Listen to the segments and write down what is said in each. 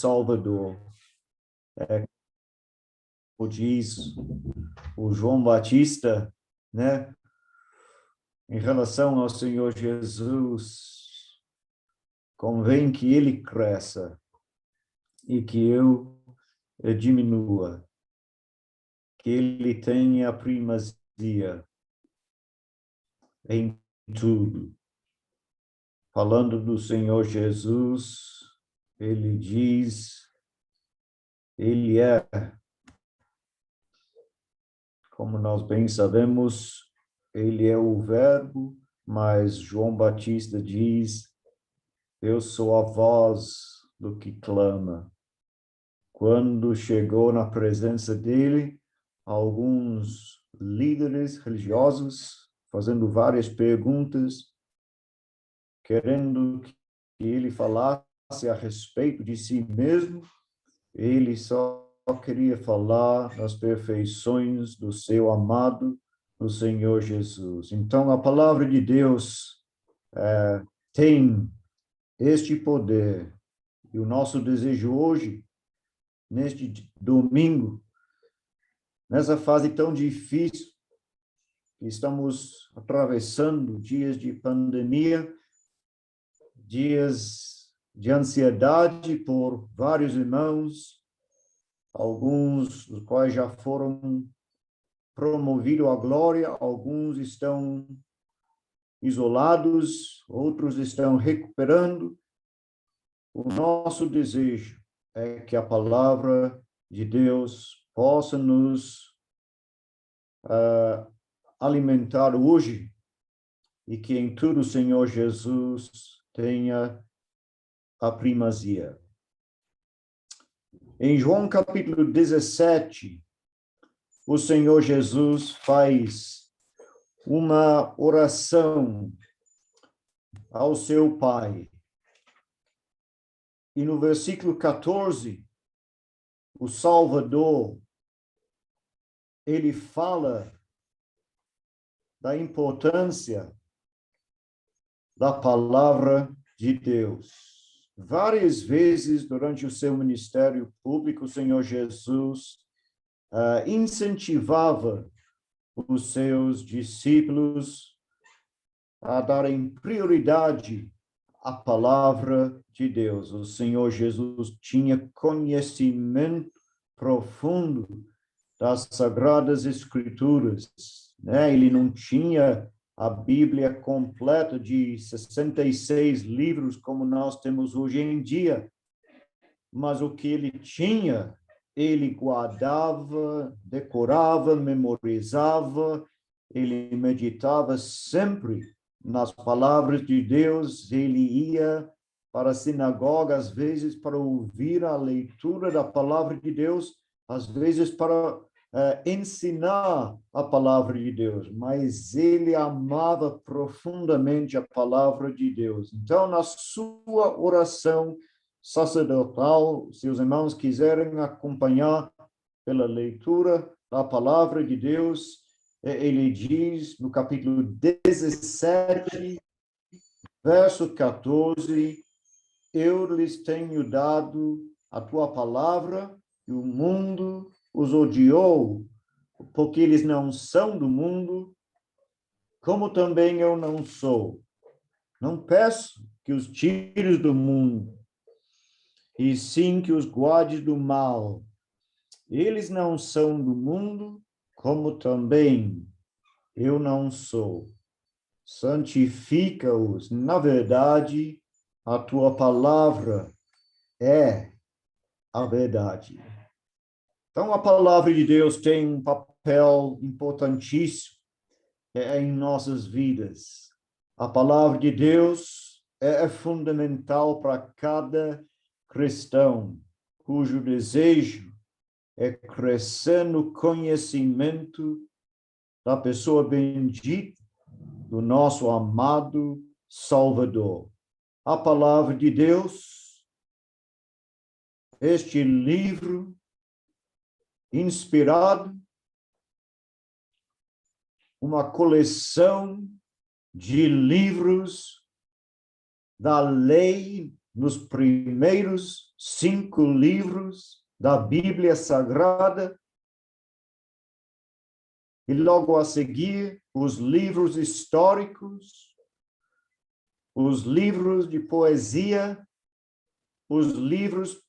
Salvador. Como diz o João Batista, né? Em relação ao Senhor Jesus, convém que ele cresça e que eu diminua, que ele tenha primazia em tudo. Falando do Senhor Jesus, ele diz, ele é, como nós bem sabemos, ele é o Verbo, mas João Batista diz, eu sou a voz do que clama. Quando chegou na presença dele, alguns líderes religiosos fazendo várias perguntas, querendo que ele falasse a respeito de si mesmo, ele só queria falar das perfeições do seu amado, o Senhor Jesus. Então, a palavra de Deus tem este poder. E o nosso desejo hoje, neste domingo, nessa fase tão difícil que estamos atravessando, dias de pandemia, dias de ansiedade por vários irmãos, alguns dos quais já foram promovidos à glória, alguns estão isolados, outros estão recuperando. O nosso desejo é que a palavra de Deus possa nos alimentar hoje e que em tudo o Senhor Jesus tenha a primazia. Em João capítulo 17, o Senhor Jesus faz uma oração ao seu Pai. E no versículo 14, o Salvador, ele fala da importância da palavra de Deus. Várias vezes durante o seu ministério público, o Senhor Jesus incentivava os seus discípulos a darem prioridade à palavra de Deus. O Senhor Jesus tinha conhecimento profundo das Sagradas Escrituras, né? Ele não tinha a Bíblia completa de 66 livros como nós temos hoje em dia, mas o que ele tinha, ele guardava, decorava, memorizava, ele meditava sempre nas palavras de Deus, ele ia para a sinagoga, às vezes para ouvir a leitura da palavra de Deus, às vezes para ensinar a palavra de Deus, mas ele amava profundamente a palavra de Deus. Então, na sua oração sacerdotal, se os irmãos quiserem acompanhar pela leitura da palavra de Deus, ele diz no capítulo 17, verso 14, eu lhes tenho dado a tua palavra e o mundo os odiou, porque eles não são do mundo, como também eu não sou. Não peço que os tires do mundo, e sim que os guardes do mal. Eles não são do mundo, como também eu não sou. Santifica-os na verdade, a tua palavra é a verdade. Então, a palavra de Deus tem um papel importantíssimo em nossas vidas. A palavra de Deus é fundamental para cada cristão, cujo desejo é crescer no conhecimento da pessoa bendita do nosso amado Salvador. A palavra de Deus, este livro inspirado, uma coleção de livros da lei nos primeiros 5 livros da Bíblia Sagrada, e logo a seguir os livros históricos, os livros de poesia, os livros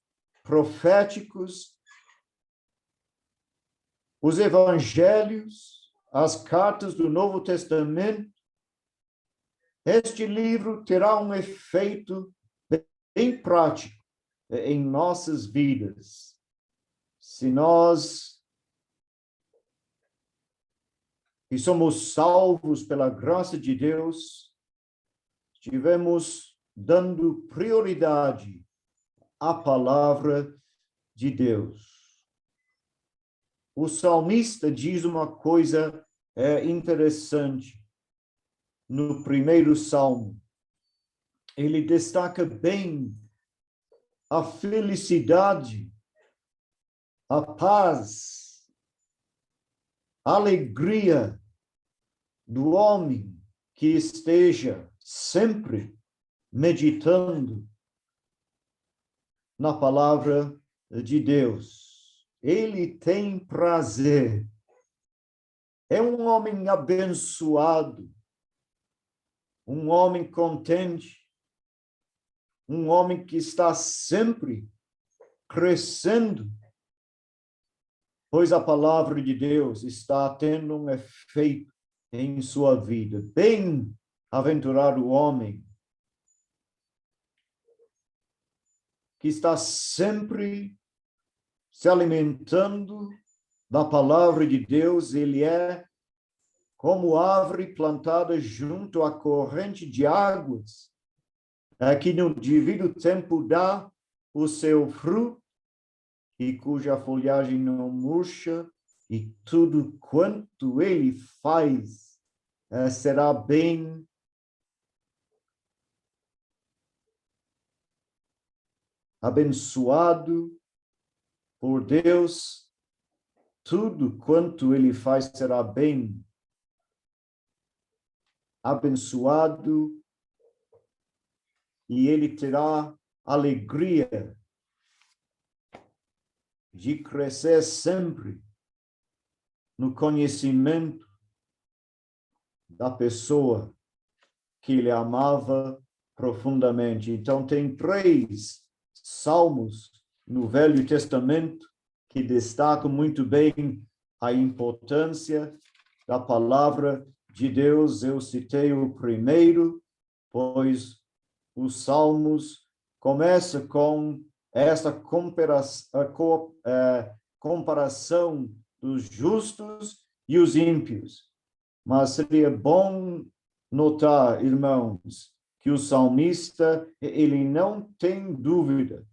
proféticos, os evangelhos, as cartas do Novo Testamento. Este livro terá um efeito bem prático em nossas vidas. Se nós que somos salvos pela graça de Deus, estivemos dando prioridade à palavra de Deus. O salmista diz uma coisa interessante no primeiro salmo. Ele destaca bem a felicidade, a paz, a alegria do homem que esteja sempre meditando na palavra de Deus. Ele tem prazer. É um homem abençoado, um homem contente, um homem que está sempre crescendo, pois a palavra de Deus está tendo um efeito em sua vida. Bem-aventurado o homem que está sempre se alimentando da palavra de Deus. Ele é como árvore plantada junto à corrente de águas, que no devido tempo dá o seu fruto e cuja folhagem não murcha, e tudo quanto ele faz será bem abençoado por Deus. Tudo quanto ele faz será bem abençoado, e ele terá alegria de crescer sempre no conhecimento da pessoa que ele amava profundamente. Então, tem 3 salmos no Velho Testamento que destacam muito bem a importância da palavra de Deus. Eu citei o primeiro, pois os salmos começam com essa comparação dos justos e os ímpios. Mas seria bom notar, irmãos, que o salmista, ele não tem dúvida,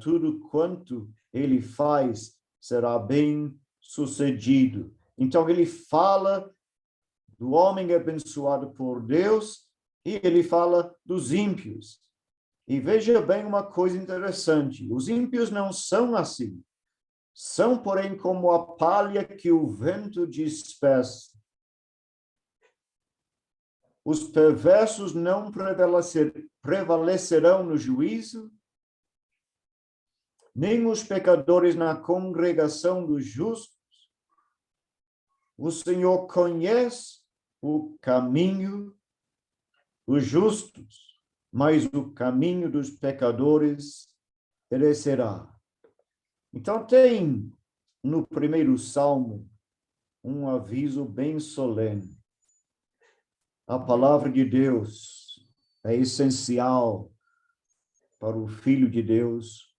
tudo quanto ele faz será bem sucedido. Então, ele fala do homem abençoado por Deus e ele fala dos ímpios. E veja bem uma coisa interessante: os ímpios não são assim. São, porém, como a palha que o vento dispersa. Os perversos não prevalecerão no juízo, nem os pecadores na congregação dos justos. O Senhor conhece o caminho dos justos, mas o caminho dos pecadores perecerá. Então, tem no primeiro salmo um aviso bem solene. A palavra de Deus é essencial para o Filho de Deus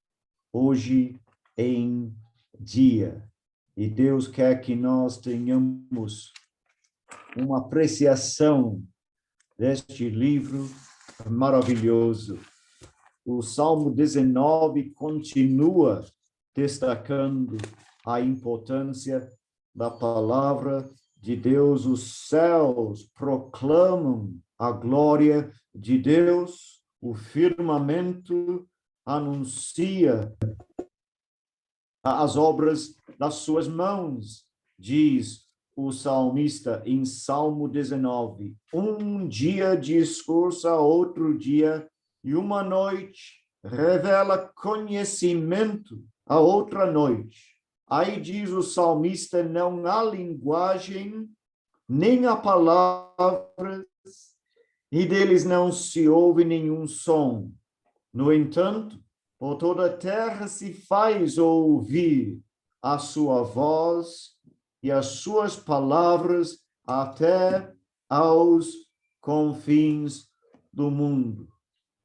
hoje em dia. E Deus quer que nós tenhamos uma apreciação deste livro maravilhoso. O Salmo 19 continua destacando a importância da palavra de Deus. Os céus proclamam a glória de Deus, o firmamento anuncia as obras das suas mãos, diz o salmista em Salmo 19. Um dia discursa, outro dia e uma noite revela conhecimento a outra noite. Aí diz o salmista, não há linguagem, nem há palavras, e deles não se ouve nenhum som. No entanto, por toda a terra se faz ouvir a sua voz e as suas palavras até aos confins do mundo.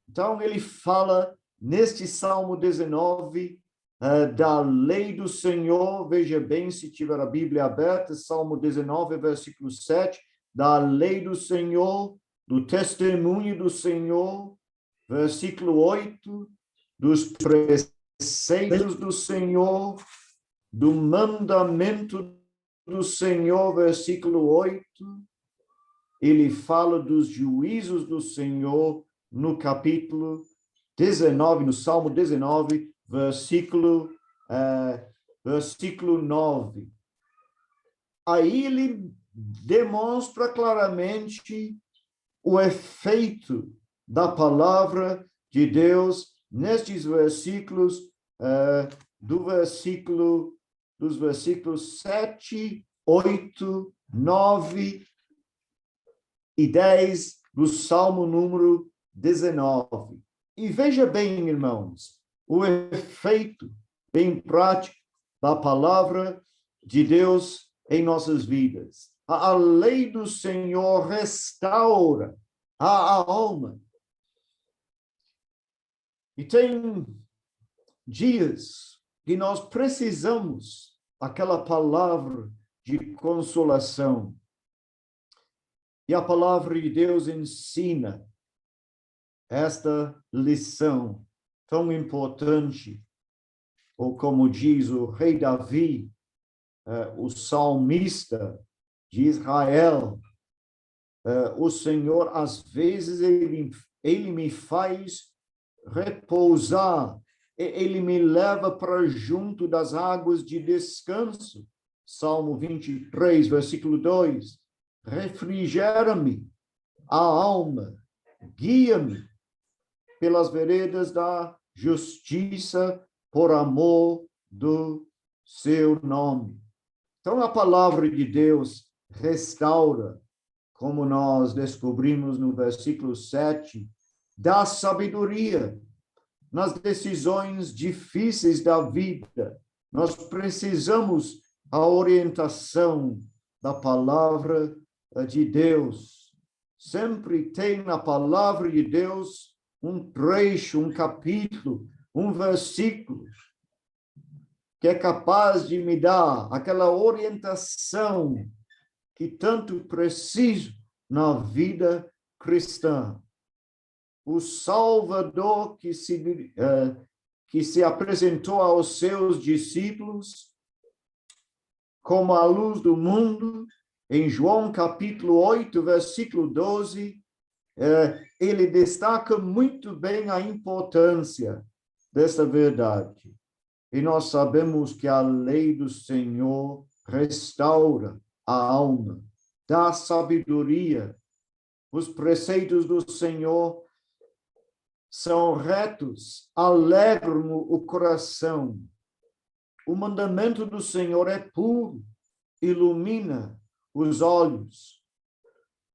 Então, ele fala neste Salmo 19 da lei do Senhor. Veja bem, se tiver a Bíblia aberta, Salmo 19, versículo 7, da lei do Senhor, do testemunho do Senhor, versículo 8, dos preceitos do Senhor, do mandamento do Senhor, versículo 8, ele fala dos juízos do Senhor no capítulo 19, no Salmo 19, versículo 9. Aí ele demonstra claramente o efeito da palavra de Deus nestes versículos, dos versículos 7, 8, 9 e 10 do Salmo número 19. E veja bem, irmãos, o efeito bem prático da palavra de Deus em nossas vidas. A lei do Senhor restaura a alma. E tem dias que nós precisamos daquela palavra de consolação. E a palavra de Deus ensina esta lição tão importante, ou como diz o rei Davi, o salmista de Israel, o Senhor, às vezes, ele me faz repousar, ele me leva para junto das águas de descanso. Salmo 23, versículo 2. Refrigera-me a alma, guia-me pelas veredas da justiça, por amor do seu nome. Então, a palavra de Deus restaura, como nós descobrimos no versículo 7, dá sabedoria nas decisões difíceis da vida. Nós precisamos a orientação da palavra de Deus. Sempre tem na palavra de Deus um trecho, um capítulo, um versículo que é capaz de me dar aquela orientação que tanto preciso na vida cristã. O Salvador que se apresentou aos seus discípulos como a luz do mundo, em João capítulo 8, versículo 12, ele destaca muito bem a importância dessa verdade. E nós sabemos que a lei do Senhor restaura a alma, dá sabedoria. Os preceitos do Senhor são retos, alegram o coração. O mandamento do Senhor é puro, ilumina os olhos.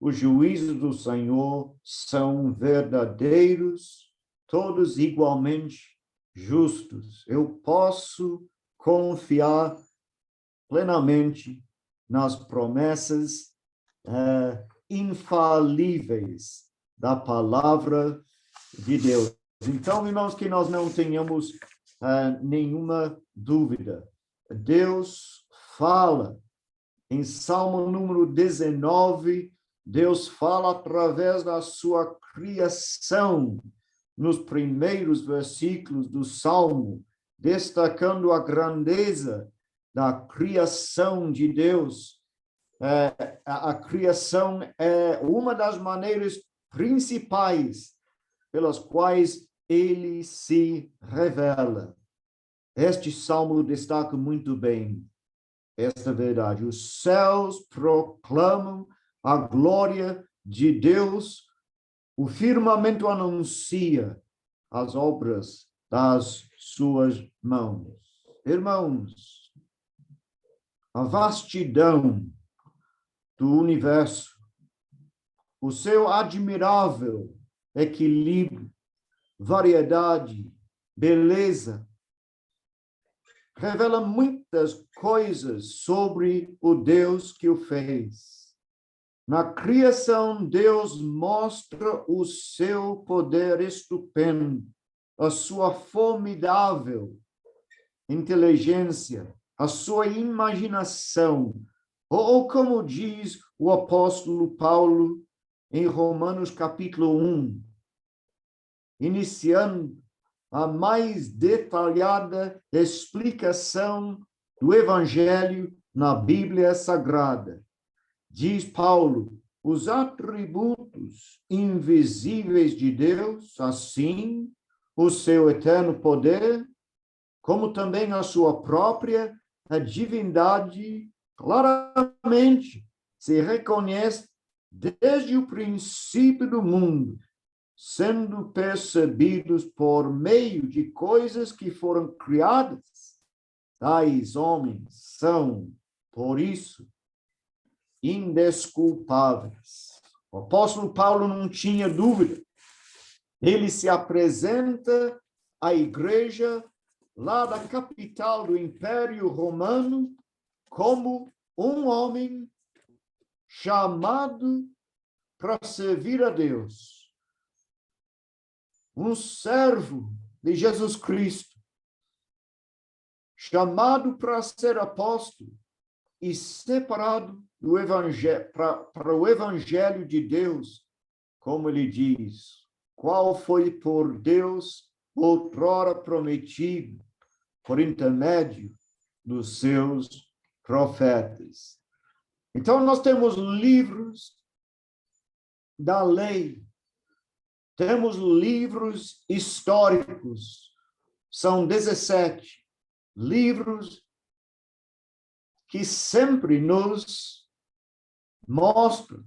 Os juízos do Senhor são verdadeiros, todos igualmente justos. Eu posso confiar plenamente nas promessas infalíveis da palavra de Deus. Então, irmãos, que nós não tenhamos nenhuma dúvida. Deus fala em Salmo número 19, Deus fala através da sua criação, nos primeiros versículos do Salmo, destacando a grandeza da criação de Deus. A criação é uma das maneiras principais pelas quais ele se revela. Este salmo destaca muito bem esta verdade. Os céus proclamam a glória de Deus, O firmamento anuncia as obras das suas mãos. Irmãos, a vastidão do universo, o seu admirável equilíbrio, variedade, beleza, revela muitas coisas sobre o Deus que o fez. Na criação, Deus mostra o seu poder estupendo, a sua formidável inteligência, a sua imaginação, ou como diz o apóstolo Paulo em Romanos capítulo 1, iniciando a mais detalhada explicação do Evangelho na Bíblia Sagrada. Diz Paulo, os atributos invisíveis de Deus, assim, o seu eterno poder, como também a sua própria divindade, claramente se reconhece desde o princípio do mundo, sendo percebidos por meio de coisas que foram criadas. Tais homens são, por isso, indesculpáveis. O apóstolo Paulo não tinha dúvida. Ele se apresenta à igreja lá da capital do Império Romano como um homem chamado para servir a Deus. Um servo de Jesus Cristo, chamado para ser apóstolo e separado do evangelho, para o evangelho de Deus, como ele diz, qual foi por Deus outrora prometido por intermédio dos seus profetas. Então, nós temos livros da lei, temos livros históricos, são 17 livros que sempre nos mostram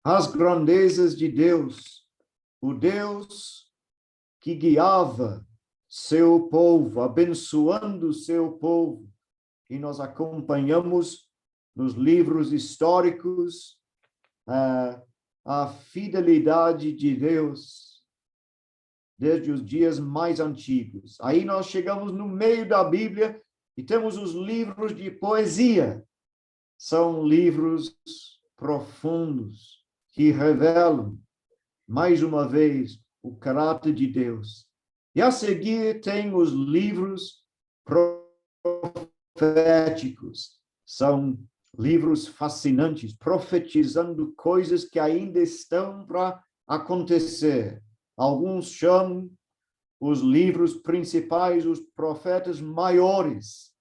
as grandezas de Deus, o Deus que guiava seu povo, abençoando seu povo, e nós acompanhamos nos livros históricos a fidelidade de Deus desde os dias mais antigos. Aí nós chegamos no meio da Bíblia e temos os livros de poesia. São livros profundos que revelam, mais uma vez, o caráter de Deus. E a seguir tem os livros proféticos. São livros fascinantes, profetizando coisas que ainda estão para acontecer. Alguns chamam os livros principais os profetas maiores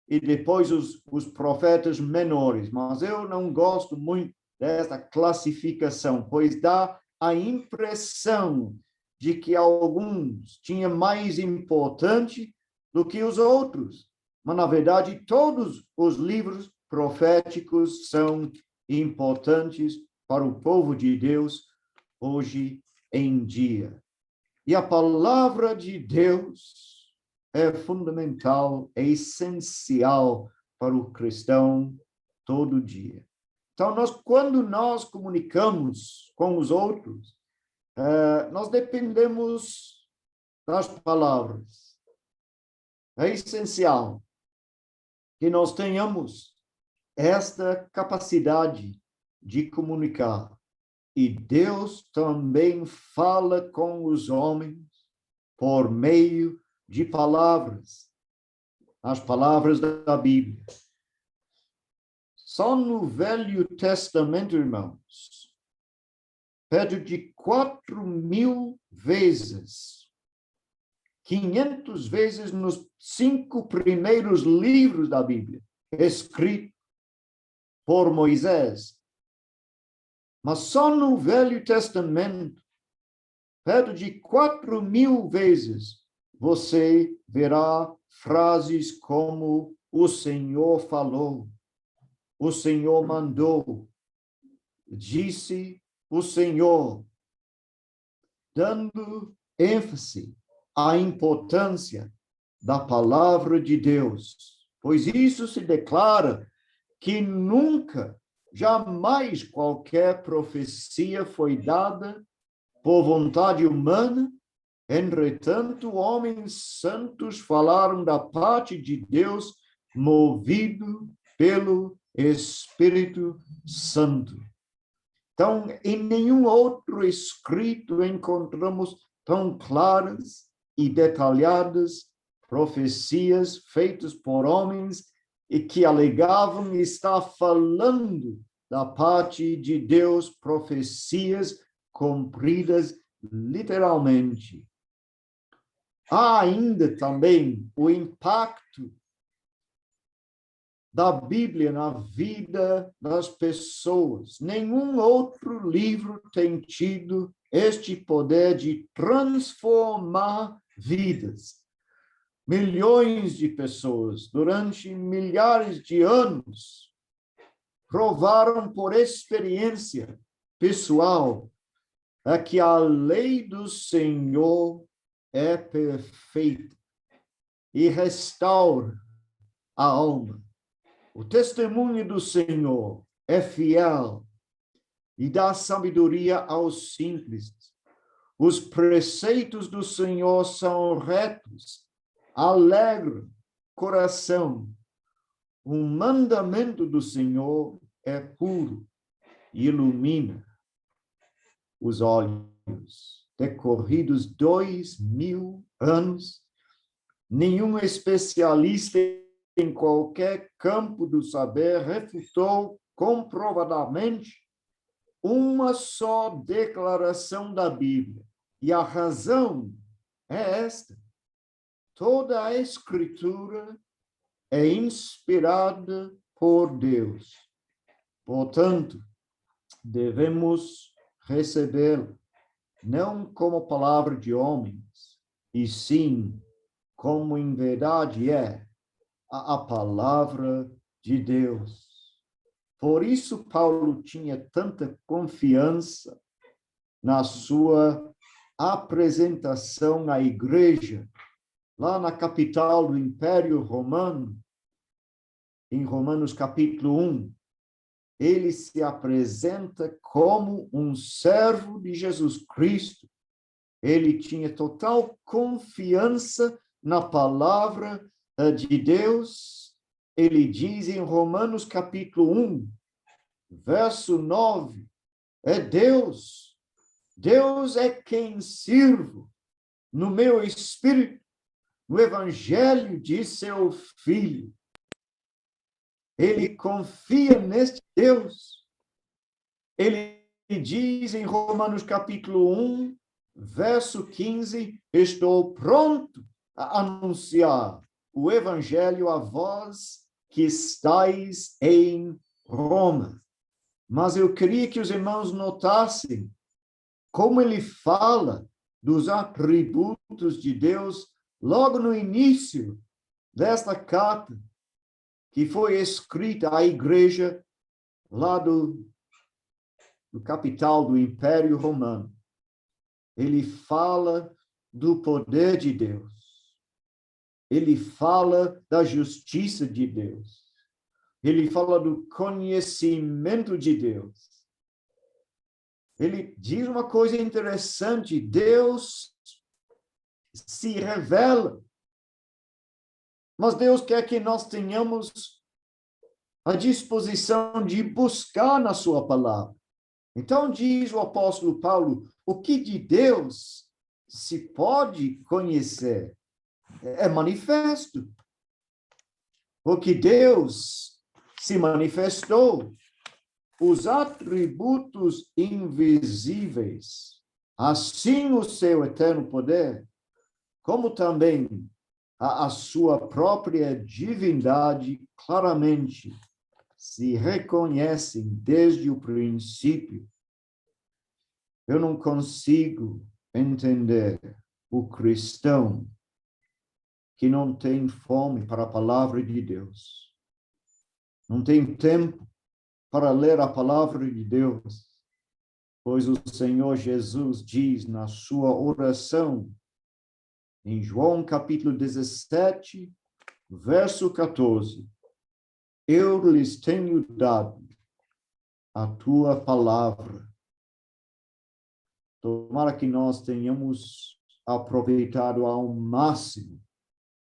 e depois os profetas menores. Mas eu não gosto muito dessa classificação, pois dá a impressão de que alguns tinham mais importante do que os outros. Mas, na verdade, todos os livros proféticos são importantes para o povo de Deus hoje em dia. E a palavra de Deus é fundamental, é essencial para o cristão todo dia. Então, quando nós comunicamos com os outros, nós dependemos das palavras. É essencial que nós tenhamos esta capacidade de comunicar. E Deus também fala com os homens por meio de palavras, as palavras da Bíblia. Só no Velho Testamento, irmãos, perto de 4.000 vezes, 500 vezes nos 5 primeiros livros da Bíblia, escrito por Moisés. Mas só no Velho Testamento, perto de 4.000 vezes, você verá frases como o Senhor falou, o Senhor mandou, disse o Senhor, dando ênfase à importância da palavra de Deus, pois isso se declara que nunca, jamais qualquer profecia foi dada por vontade humana. Entretanto, homens santos falaram da parte de Deus, movido pelo Espírito Santo. Então, em nenhum outro escrito encontramos tão claras e detalhadas profecias feitas por homens e que alegavam estar falando da parte de Deus, profecias cumpridas literalmente. Há ainda também o impacto da Bíblia na vida das pessoas. Nenhum outro livro tem tido este poder de transformar vidas. Milhões de pessoas, durante milhares de anos, provaram por experiência pessoal que a lei do Senhor é perfeita e restaura a alma. O testemunho do Senhor é fiel e dá sabedoria aos simples. Os preceitos do Senhor são retos, alegram coração. O mandamento do Senhor é puro e ilumina os olhos. Decorridos 2000 anos, nenhum especialista em qualquer campo do saber refutou comprovadamente uma só declaração da Bíblia. E a razão é esta: toda a Escritura é inspirada por Deus. Portanto, devemos recebê-la não como palavra de homens, e sim como em verdade é a palavra de Deus. Por isso Paulo tinha tanta confiança na sua apresentação à igreja, lá na capital do Império Romano, em Romanos capítulo 1. Ele se apresenta como um servo de Jesus Cristo. Ele tinha total confiança na palavra de Deus. Ele diz em Romanos capítulo 1, verso 9, é Deus é quem sirvo no meu espírito, no evangelho de seu Filho. Ele confia neste Deus. Ele diz em Romanos capítulo 1, verso 15, estou pronto a anunciar o evangelho a vós que estáis em Roma. Mas eu queria que os irmãos notassem como ele fala dos atributos de Deus logo no início desta carta, que foi escrita à igreja lá do capital do Império Romano. Ele fala do poder de Deus. Ele fala da justiça de Deus. Ele fala do conhecimento de Deus. Ele diz uma coisa interessante: Deus se revela. Mas Deus quer que nós tenhamos a disposição de buscar na sua palavra. Então, diz o apóstolo Paulo, o que de Deus se pode conhecer é manifesto. Porque Deus se manifestou. Os atributos invisíveis, assim o seu eterno poder, como também a sua própria divindade, claramente se reconhecem desde o princípio. Eu não consigo entender o cristão que não tem fome para a palavra de Deus, não tem tempo para ler a palavra de Deus, Pois o Senhor Jesus diz na sua oração, em João capítulo 17, verso 14, eu lhes tenho dado a tua palavra. Tomara que nós tenhamos aproveitado ao máximo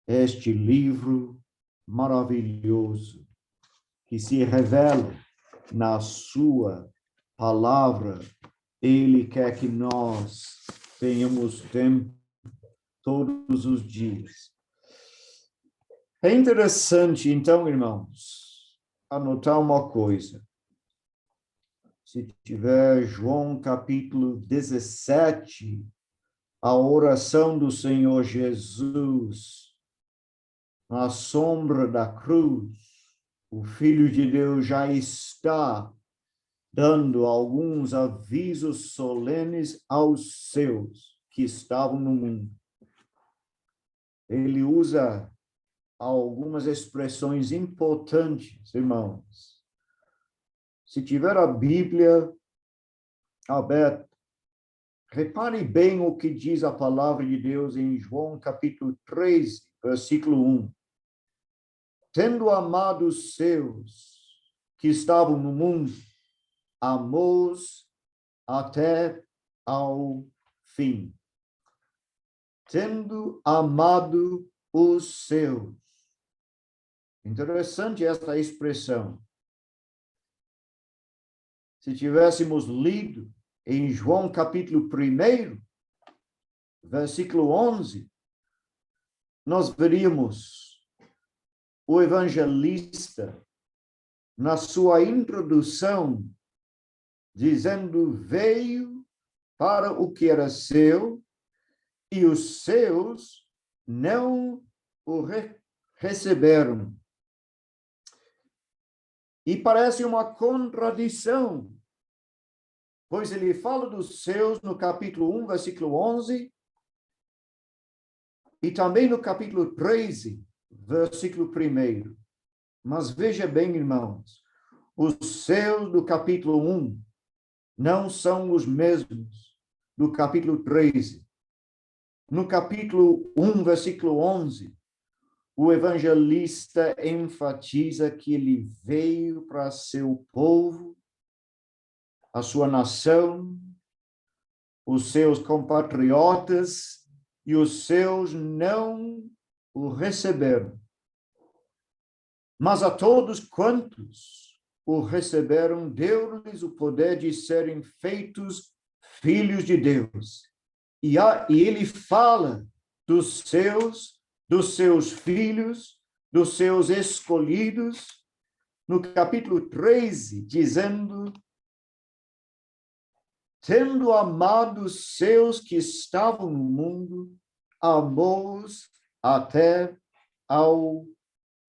este livro maravilhoso que se revela na sua palavra. Ele quer que nós tenhamos tempo todos os dias. É interessante, então, irmãos, anotar uma coisa. Se tiver João capítulo 17, a oração do Senhor Jesus, na sombra da cruz, o Filho de Deus já está dando alguns avisos solenes aos seus que estavam no mundo. Ele usa algumas expressões importantes, irmãos. Se tiver a Bíblia aberta, repare bem o que diz a palavra de Deus em João capítulo 13, versículo 1. Tendo amado os seus que estavam no mundo, amou-os até ao fim. Tendo amado os seus. Interessante esta expressão. Se tivéssemos lido em João capítulo 1, versículo 11, nós veríamos o evangelista, na sua introdução, dizendo, veio para o que era seu, e os seus não o receberam. E parece uma contradição, pois ele fala dos seus no capítulo 1, versículo 11, e também no capítulo 13, versículo 1. Mas veja bem, irmãos, os seus do capítulo 1 não são os mesmos do capítulo 13. No capítulo 1, versículo 11, o evangelista enfatiza que ele veio para seu povo, a sua nação, os seus compatriotas, e os seus não o receberam. Mas a todos quantos o receberam, deu-lhes o poder de serem feitos filhos de Deus. E ele fala dos seus filhos, dos seus escolhidos, no capítulo 13, dizendo, tendo amado os seus que estavam no mundo, amou-os até ao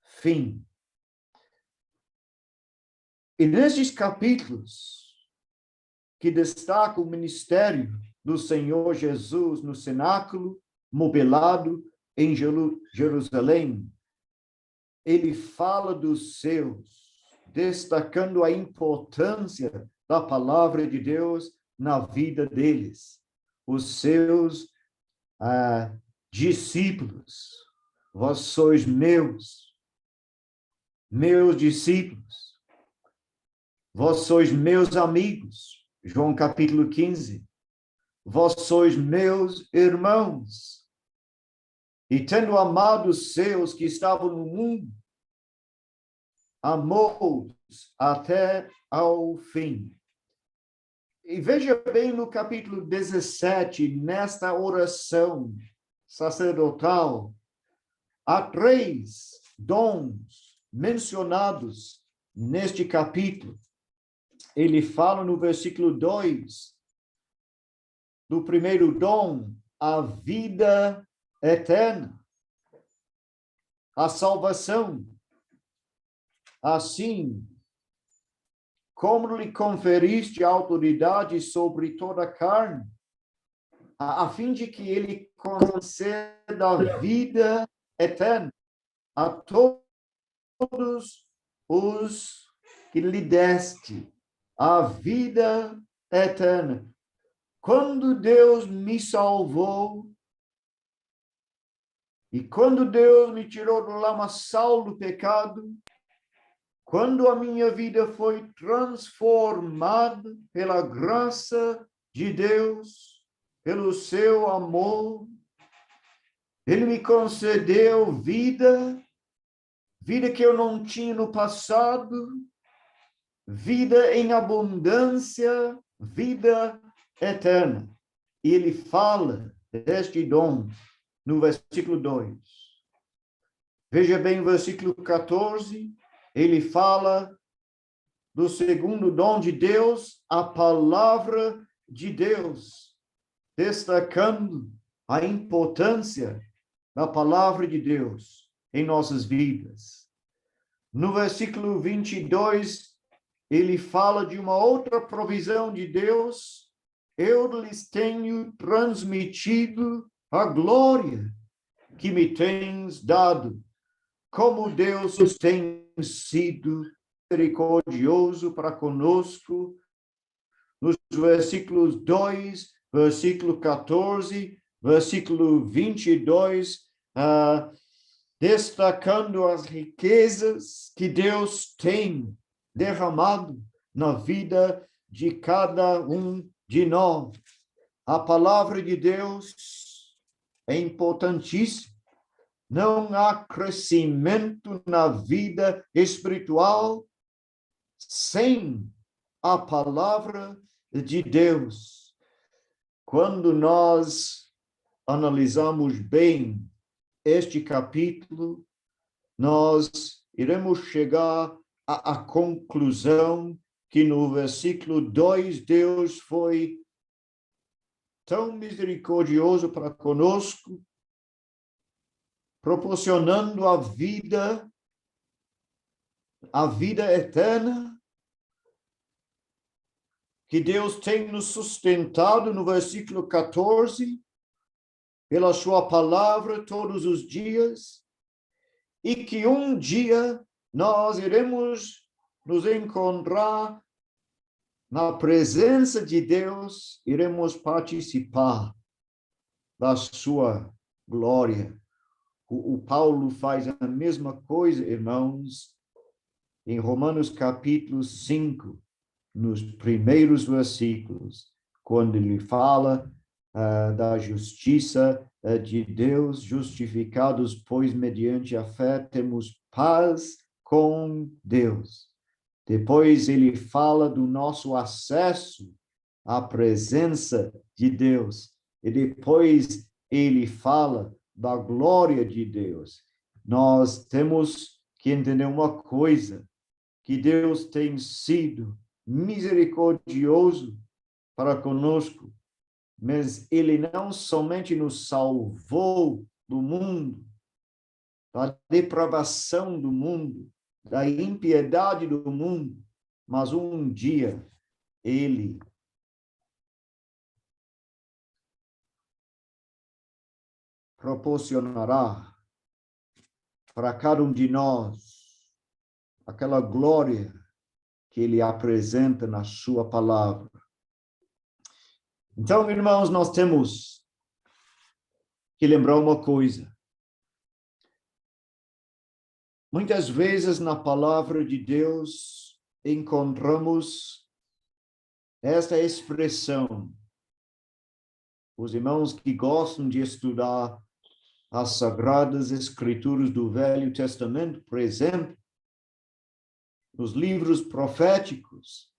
fim. E nestes capítulos, que destacam o ministério do Senhor Jesus no cenáculo, mobilado em Jerusalém, ele fala dos seus, destacando a importância da palavra de Deus na vida deles. Os seus discípulos, vós sois meus discípulos, vós sois meus amigos, João capítulo 15, vós sois meus irmãos, e tendo amado os seus que estavam no mundo, amou-os até ao fim. E veja bem no capítulo 17, nesta oração sacerdotal, há 3 dons mencionados neste capítulo. Ele fala no versículo 2 do primeiro dom, a vida eterna, a salvação. Assim, como lhe conferiste autoridade sobre toda a carne, a fim de que ele conceda a vida eterna a todos os que lhe deste, a vida eterna. Quando Deus me salvou, e quando Deus me tirou do lamaçal do pecado, quando a minha vida foi transformada pela graça de Deus, pelo seu amor, Ele me concedeu vida que eu não tinha no passado, vida em abundância, vida eterna. E Ele fala deste dom no versículo 2. Veja bem o versículo 14, ele fala do segundo dom de Deus, a palavra de Deus, destacando a importância da palavra de Deus em nossas vidas. No versículo 22, ele fala de uma outra provisão de Deus. Eu lhes tenho transmitido a glória que me tens dado, como Deus tem sido misericordioso para conosco. Nos versículos 2, versículo 14, versículo 22, destacando as riquezas que Deus tem derramado na vida de cada um de nós. A palavra de Deus é importantíssima. Não há crescimento na vida espiritual sem a palavra de Deus. Quando nós analisamos bem este capítulo, nós iremos chegar à conclusão que no versículo 2, Deus foi tão misericordioso para conosco, proporcionando a vida eterna, que Deus tem nos sustentado no versículo 14, pela sua palavra todos os dias, e que um dia nós iremos nos encontrar na presença de Deus, iremos participar da sua glória. O Paulo faz a mesma coisa, irmãos, em Romanos capítulo 5, nos primeiros versículos, quando ele fala da justiça de Deus, justificados, pois, mediante a fé, temos paz com Deus. Depois ele fala do nosso acesso à presença de Deus. E depois ele fala da glória de Deus. Nós temos que entender uma coisa, que Deus tem sido misericordioso para conosco, mas Ele não somente nos salvou do mundo, da depravação do mundo, da impiedade do mundo, mas um dia Ele proporcionará para cada um de nós aquela glória que Ele apresenta na sua palavra. Então, irmãos, nós temos que lembrar uma coisa. Muitas vezes na palavra de Deus encontramos esta expressão. Os irmãos que gostam de estudar as Sagradas Escrituras do Velho Testamento, por exemplo, nos livros proféticos,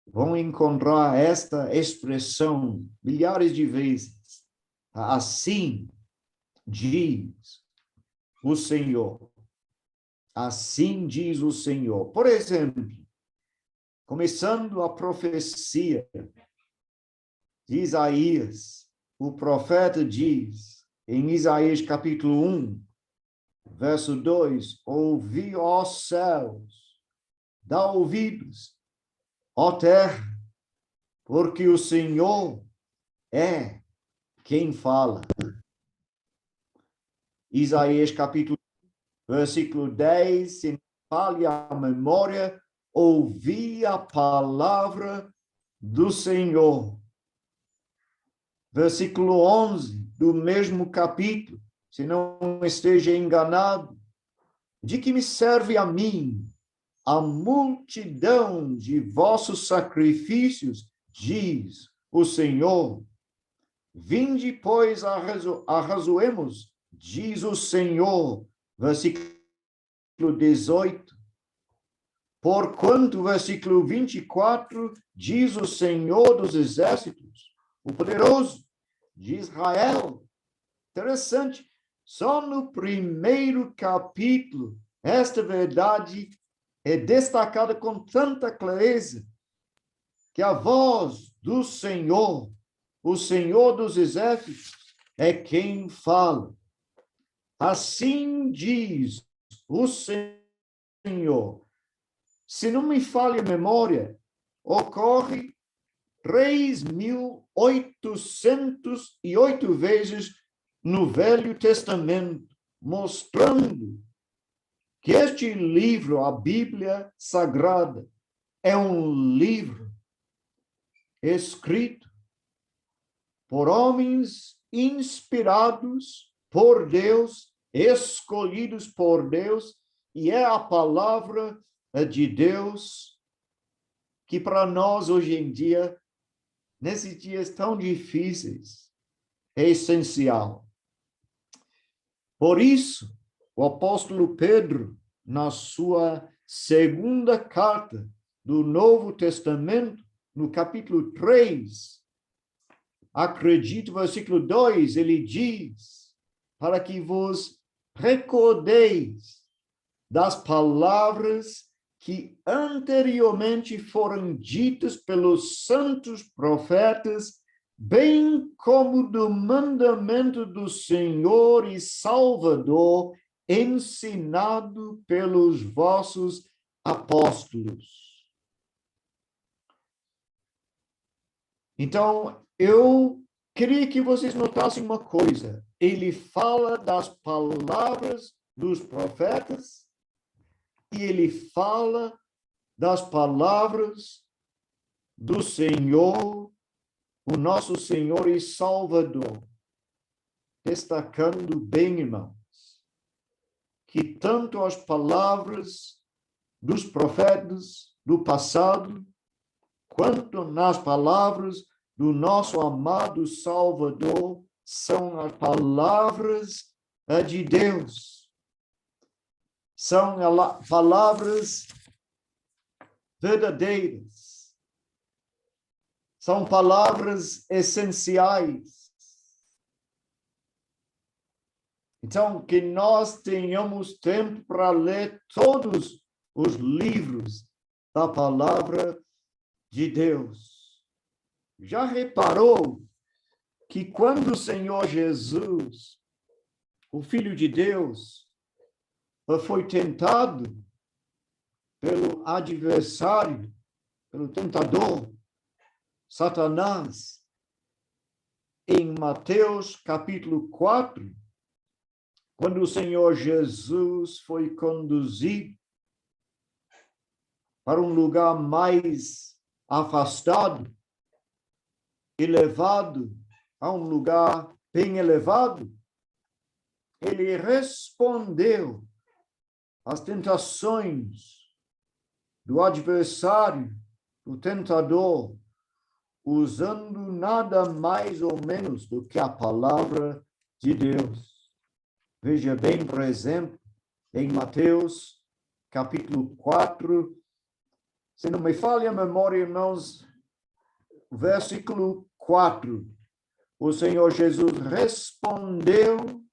vão encontrar esta expressão milhares de vezes. Assim diz o Senhor. Assim diz o Senhor. Por exemplo, começando a profecia de Isaías, o profeta diz, em Isaías capítulo 1, verso 2, ouvi, ó céus, dá ouvidos, ó terra, porque o Senhor é quem fala. Isaías capítulo versículo 10, se fale a memória, ouvi a palavra do Senhor. Versículo 11 do mesmo capítulo, se não esteja enganado. De que me serve a mim a multidão de vossos sacrifícios, diz o Senhor. Vinde, pois, arrazoemos, diz o Senhor. Versículo 18. Porquanto, versículo 24, diz o Senhor dos Exércitos, o poderoso de Israel. Interessante, só no primeiro capítulo, esta verdade é destacada com tanta clareza, que a voz do Senhor, o Senhor dos Exércitos, é quem fala. Assim diz o Senhor. Se não me falha a memória, ocorre 3.808 vezes no Velho Testamento, mostrando que este livro, a Bíblia Sagrada, é um livro escrito por homens inspirados por Deus, escolhidos por Deus, e é a palavra de Deus que para nós hoje em dia, nesses dias tão difíceis, é essencial. Por isso, o apóstolo Pedro, na sua segunda carta do Novo Testamento, no capítulo 3, acredito, versículo 2, ele diz, para que vos recordeis das palavras que anteriormente foram ditas pelos santos profetas, bem como do mandamento do Senhor e Salvador, ensinado pelos vossos apóstolos. Então, eu queria que vocês notassem uma coisa. Ele fala das palavras dos profetas e ele fala das palavras do Senhor, o nosso Senhor e Salvador. Destacando bem, irmãos, que tanto as palavras dos profetas do passado, quanto nas palavras do nosso amado Salvador, são as palavras de Deus. São palavras verdadeiras. São palavras essenciais. Então, que nós tenhamos tempo para ler todos os livros da palavra de Deus. Já reparou que quando o Senhor Jesus, o Filho de Deus, foi tentado pelo adversário, pelo tentador, Satanás, em Mateus capítulo 4, quando o Senhor Jesus foi conduzido para um lugar mais afastado e levado a um lugar bem elevado, ele respondeu às tentações do adversário, do tentador, usando nada mais ou menos do que a palavra de Deus. Veja bem, por exemplo, em Mateus, capítulo 4, se não me falha a memória, irmãos, versículo 4, o Senhor Jesus respondeu,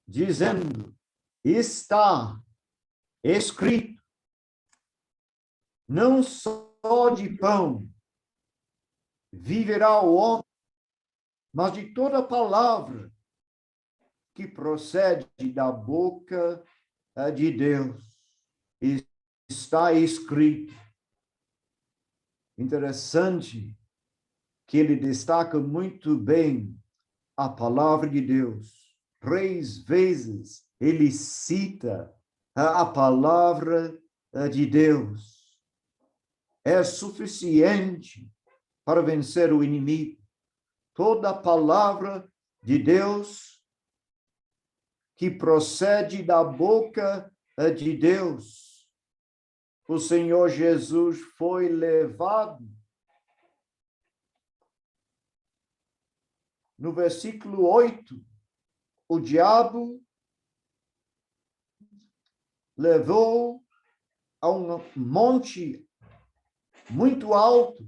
dizendo, está escrito, não só de pão viverá o homem, mas de toda palavra que procede da boca de Deus. Está escrito. Interessante que ele destaca muito bem a palavra de Deus. 3 vezes ele cita a palavra de Deus. É suficiente para vencer o inimigo. Toda a palavra de Deus que procede da boca de Deus. O Senhor Jesus foi levado. No versículo 8, o diabo levou a um monte muito alto,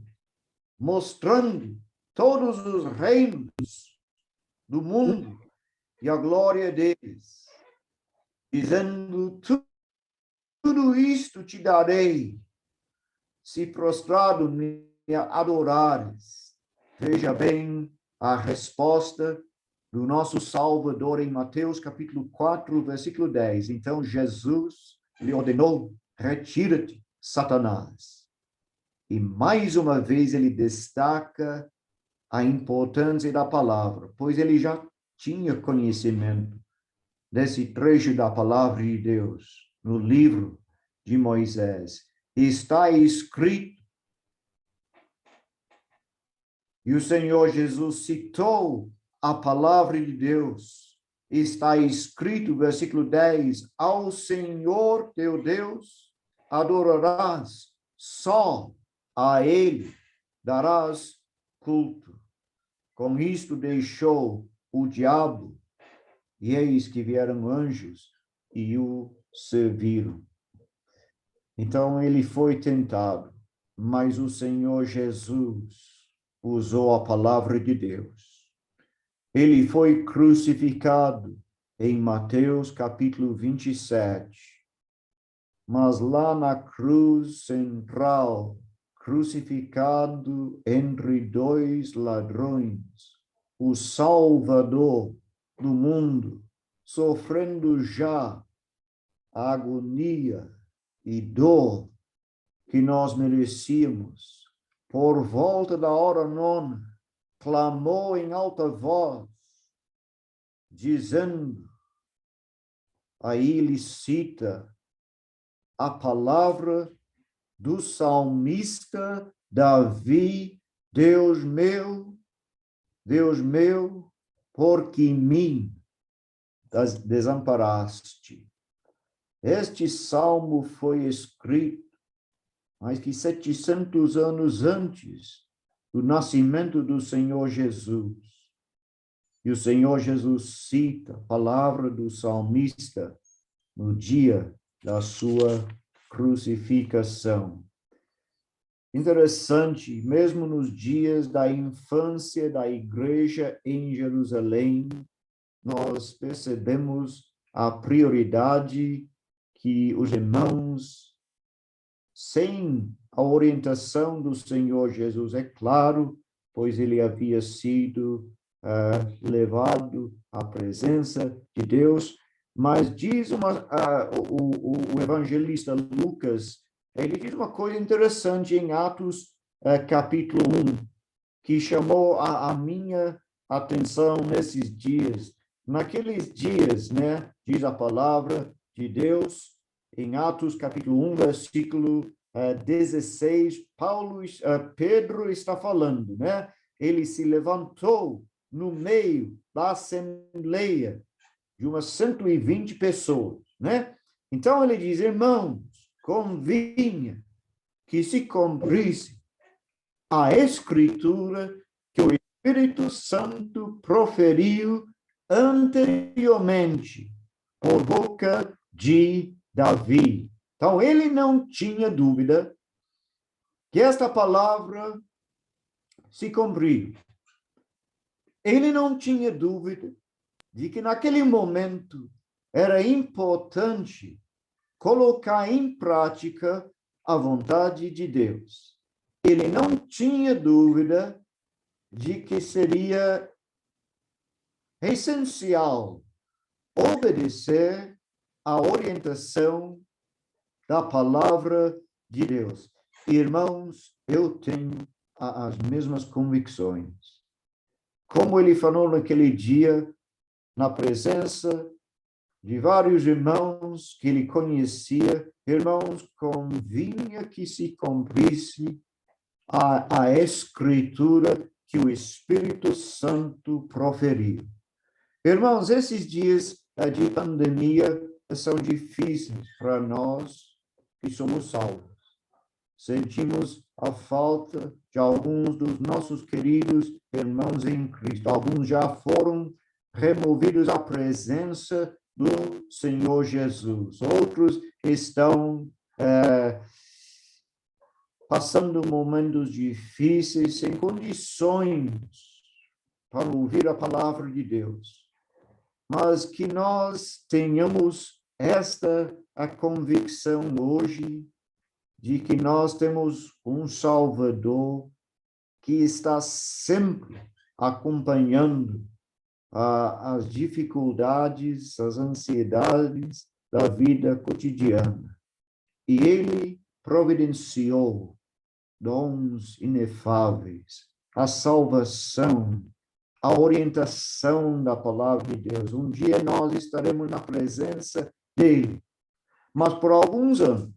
mostrando todos os reinos do mundo e a glória deles, dizendo: tudo isto te darei, se prostrado me adorares. Veja bem a resposta do nosso Salvador em Mateus capítulo 4, versículo 10. Então Jesus lhe ordenou: retira-te, Satanás. E mais uma vez ele destaca a importância da palavra, pois ele já tinha conhecimento desse trecho da palavra de Deus no livro de Moisés. Está escrito, e o Senhor Jesus citou a palavra de Deus. Está escrito, versículo 10, ao Senhor teu Deus adorarás, só a ele darás culto. Com isto deixou o diabo, e eis que vieram anjos e o serviram. Então ele foi tentado, mas o Senhor Jesus usou a palavra de Deus. Ele foi crucificado em Mateus capítulo 27. Mas lá na cruz central, crucificado entre dois ladrões, o Salvador do mundo, sofrendo já a agonia e dor que nós merecíamos, por volta da hora nona, clamou em alta voz, dizendo, aí ele cita a palavra do salmista Davi: Deus meu, por que me desamparaste? Este salmo foi escrito mais que 700 anos antes do nascimento do Senhor Jesus. E o Senhor Jesus cita a palavra do salmista no dia da sua crucificação. Interessante, mesmo nos dias da infância da igreja em Jerusalém, nós percebemos a prioridade que os irmãos, sem a orientação do Senhor Jesus, é claro, pois ele havia sido levado à presença de Deus, mas diz o evangelista Lucas, ele diz uma coisa interessante em Atos capítulo 1, que chamou a minha atenção nesses dias. Naqueles dias, né, diz a palavra de Deus, em Atos capítulo 1, versículo 16, Pedro está falando, né? Ele se levantou no meio da assembleia de umas 120 pessoas, né? Então ele diz, irmãos, convinha que se cumprisse a escritura que o Espírito Santo proferiu anteriormente por boca de Davi. Então, ele não tinha dúvida que esta palavra se cumpriu. Ele não tinha dúvida de que naquele momento era importante colocar em prática a vontade de Deus. Ele não tinha dúvida de que seria essencial obedecer à orientação da palavra de Deus. Irmãos, eu tenho as mesmas convicções. Como ele falou naquele dia, na presença de vários irmãos que ele conhecia, irmãos, convinha que se cumprisse a Escritura que o Espírito Santo proferiu. Irmãos, esses dias de pandemia são difíceis para nós que somos salvos. Sentimos a falta de alguns dos nossos queridos irmãos em Cristo. Alguns já foram removidos à presença do Senhor Jesus. Outros estão passando momentos difíceis, sem condições para ouvir a palavra de Deus. Mas que nós tenhamos a convicção hoje de que nós temos um Salvador que está sempre acompanhando as dificuldades, as ansiedades da vida cotidiana. E ele providenciou dons inefáveis, a salvação, a orientação da palavra de Deus. Um dia nós estaremos na presença dele, mas por alguns anos,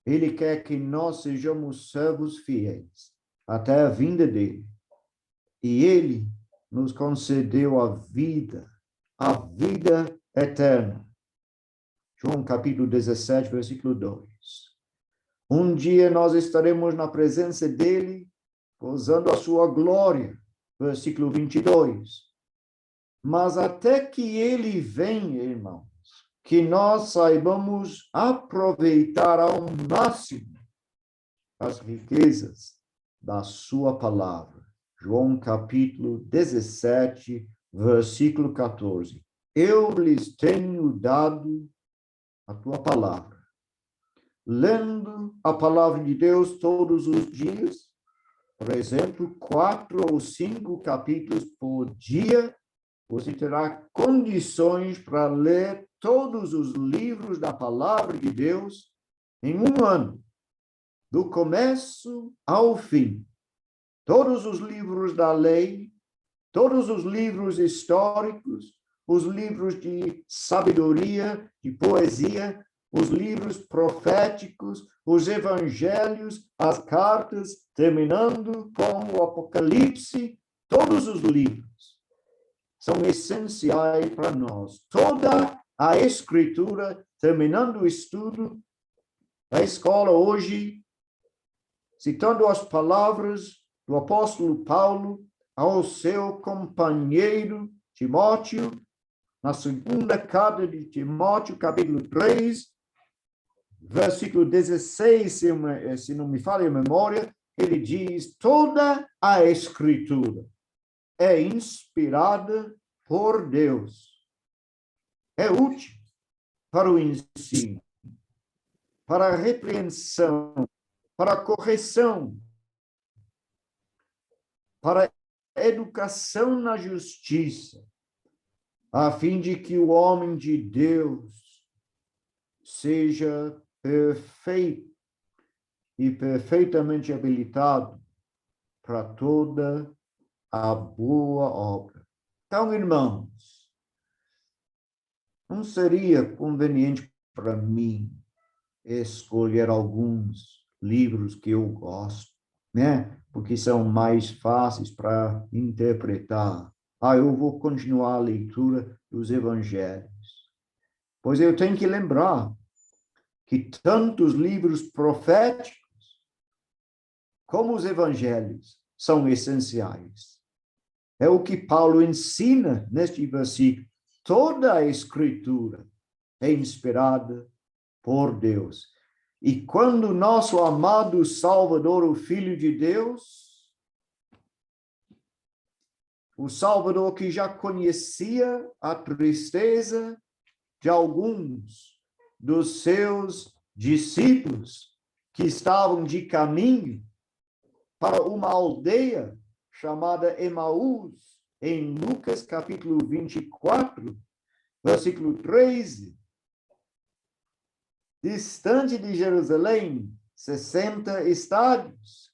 ele quer que nós sejamos servos fiéis até a vinda dele. E ele nos concedeu a vida eterna. João capítulo 17, versículo 2. Um dia nós estaremos na presença dele, gozando a sua glória. Versículo 22. Mas até que ele venha, irmãos, que nós saibamos aproveitar ao máximo as riquezas da sua palavra. João capítulo 17, versículo 14. Eu lhes tenho dado a tua palavra. Lendo a palavra de Deus todos os dias, por exemplo, 4 ou 5 capítulos por dia, você terá condições para ler todos os livros da palavra de Deus em um ano, do começo ao fim. Todos os livros da lei, todos os livros históricos, os livros de sabedoria, de poesia, os livros proféticos, os evangelhos, as cartas, terminando com o Apocalipse, todos os livros são essenciais para nós. Toda a Escritura, terminando o estudo, a escola hoje, citando as palavras do apóstolo Paulo ao seu companheiro Timóteo, na segunda carta de Timóteo, capítulo 3, versículo 16, se não me falha a memória, ele diz: toda a Escritura é inspirada por Deus. É útil para o ensino, para a repreensão, para a correção, para a educação na justiça, a fim de que o homem de Deus seja perfeito e perfeitamente habilitado para toda a boa obra. Então, irmãos, não seria conveniente para mim escolher alguns livros que eu gosto, né? Porque são mais fáceis para interpretar. Eu vou continuar a leitura dos evangelhos. Pois eu tenho que lembrar que tanto os livros proféticos como os evangelhos são essenciais. É o que Paulo ensina neste versículo. Toda a Escritura é inspirada por Deus. E quando nosso amado Salvador, o Filho de Deus, o Salvador que já conhecia a tristeza de alguns dos seus discípulos que estavam de caminho para uma aldeia chamada Emaús, em Lucas capítulo 24, versículo 13, distante de Jerusalém, 60 estádios.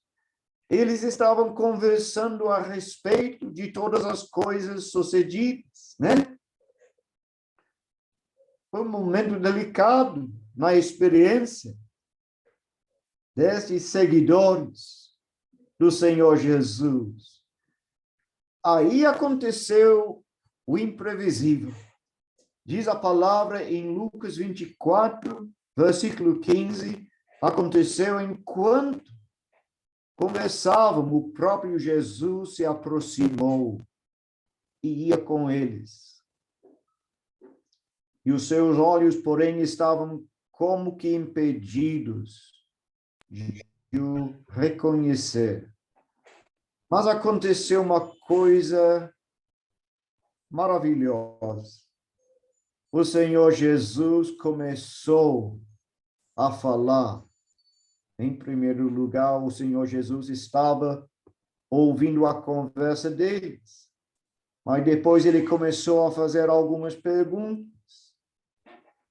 Eles estavam conversando a respeito de todas as coisas sucedidas, né? Foi um momento delicado na experiência. destes seguidores do Senhor Jesus. Aí aconteceu o imprevisível. Diz a palavra em Lucas 24, versículo 15, aconteceu enquanto conversavam, o próprio Jesus se aproximou e ia com eles. E os seus olhos, porém, estavam como que impedidos de o reconhecer. Mas aconteceu uma coisa maravilhosa. O Senhor Jesus começou a falar. Em primeiro lugar, o Senhor Jesus estava ouvindo a conversa deles. Mas depois ele começou a fazer algumas perguntas.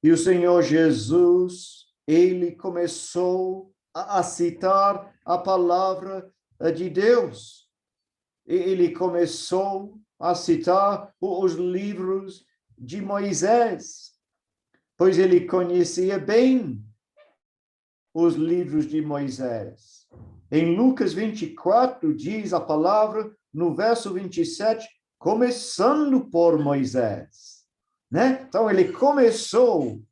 E o Senhor Jesus, ele começou a citar a palavra de Deus. Ele começou a citar os livros de Moisés, pois ele conhecia bem os livros de Moisés. Em Lucas 24, diz a palavra, no verso 27, começando por Moisés, né? Então, ele começou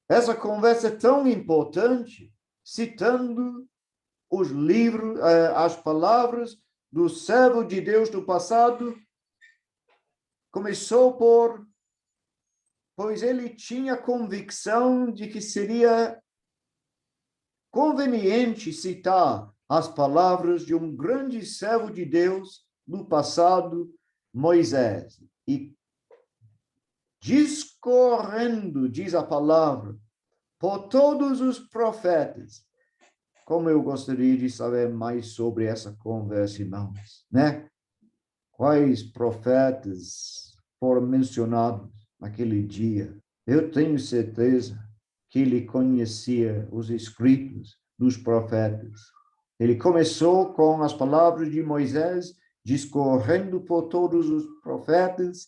essa conversa tão importante, citando os livros, as palavras do servo de Deus do passado. Começou pois ele tinha convicção de que seria conveniente citar as palavras de um grande servo de Deus no passado, Moisés. E discorrendo, diz a palavra, por todos os profetas. Como eu gostaria de saber mais sobre essa conversa, irmãos, né? Quais profetas foram mencionados naquele dia? Eu tenho certeza que ele conhecia os escritos dos profetas. Ele começou com as palavras de Moisés, discorrendo por todos os profetas,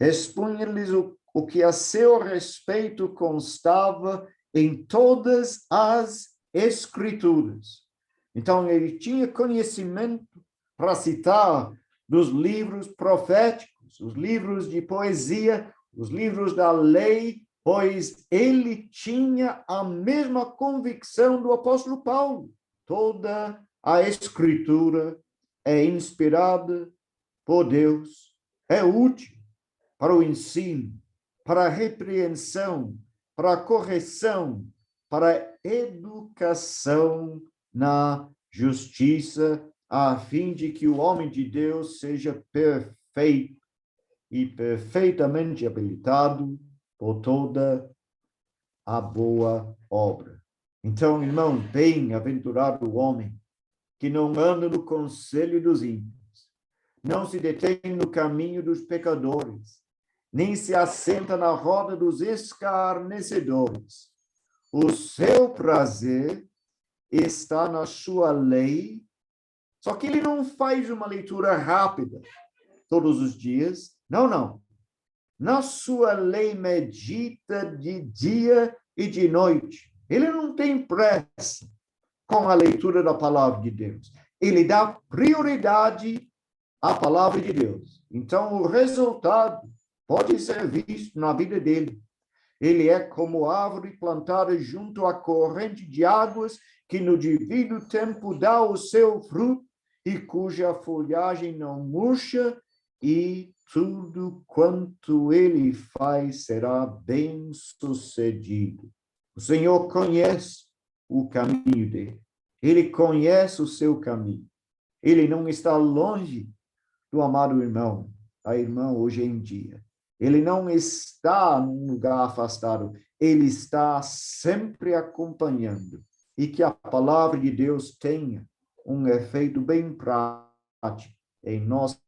expunha-lhes o que a seu respeito constava em todas as escrituras. Então, ele tinha conhecimento para citar dos livros proféticos, os livros de poesia, os livros da lei, pois ele tinha a mesma convicção do apóstolo Paulo. Toda a escritura é inspirada por Deus, é útil para o ensino, para a repreensão, para a correção, para a educação na justiça, a fim de que o homem de Deus seja perfeito e perfeitamente habilitado por toda a boa obra. Então, irmão, bem-aventurado o homem que não anda no conselho dos ímpios, não se detém no caminho dos pecadores, nem se assenta na roda dos escarnecedores. O seu prazer está na sua lei, só que ele não faz uma leitura rápida todos os dias. Não. Na sua lei medita de dia e de noite. Ele não tem pressa com a leitura da palavra de Deus. Ele dá prioridade à palavra de Deus. Então, o resultado pode ser visto na vida dele. Ele é como árvore plantada junto à corrente de águas, que no devido tempo dá o seu fruto e cuja folhagem não murcha, e tudo quanto ele faz será bem-sucedido. O Senhor conhece o caminho dele. Ele conhece o seu caminho. Ele não está longe do amado irmão, a irmã hoje em dia. Ele não está num lugar afastado. Ele está sempre acompanhando. E que a palavra de Deus tenha um efeito bem prático em nossa